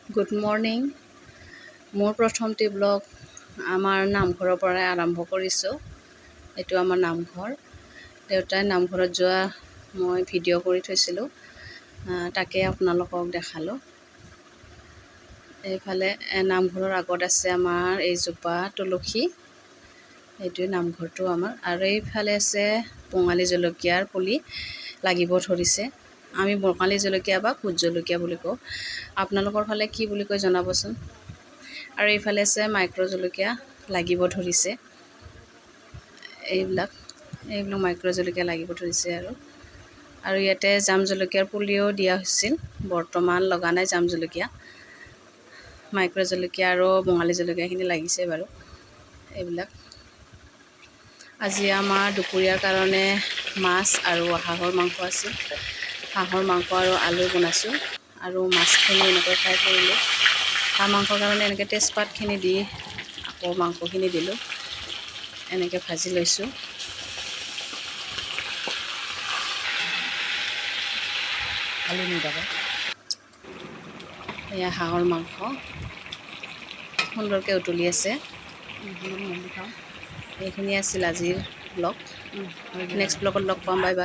Good morning. মোৰ প্ৰথমটি blog আমাৰ নামঘৰৰ পৰাই আৰম্ভ কৰিছোঁ। এইটো আমাৰ নামঘৰ। দেউতাই নামঘৰত যোৱা মই ভিডিঅ' কৰি থৈছিলোঁ, তাকে আপোনালোকক দেখালোঁ। এইফালে নামঘৰৰ আগত আছে আমাৰ এইজোপা তুলসী, এইটোৱে নামঘৰটো আমাৰ। আৰু এইফালে আছে বঙালী জলকীয়াৰ পুলি লাগিব ধৰিছে। আমি বঙালী জলকীয়া বা ভোট জলকীয়া বুলি কওঁ। আপোনালোকৰ ফালে কি বুলি কয় জনাবচোন। আৰু এইফালে আছে মাইক্ৰ' জলকীয়া লাগিব ধৰিছে। এইবিলাক মাইক্ৰ' জলকীয়া লাগিব ধৰিছে। আৰু ইয়াতে জাম জলকীয়াৰ পুলিও দিয়া হৈছিল। বৰ্তমান লগা নাই জাম জলকীয়া। মাইক্ৰ' জলকীয়া আৰু বঙালী জলকীয়াখিনি লাগিছে বাৰু। এইবিলাক আজি আমাৰ দুপৰীয়াৰ কাৰণে মাছ আৰু হাঁহৰ মাংস আছিল। হাঁহৰ মাংস আৰু আলু বনাইছোঁ আৰু মাছখিনি এনেকৈ ফ্ৰাই কৰিলোঁ। হাঁহ মাংসৰ কাৰণে এনেকৈ তেজপাতখিনি দি আকৌ মাংসখিনি দিলোঁ, এনেকৈ ভাজি লৈছোঁ। আলু নিদিব। এয়া হাঁহৰ মাংস সুন্দৰকৈ উতলি আছে। এইখিনি আছিল আজিৰ ব্লগ। নেক্সট ব্লগত লগ পাম। Bye bye.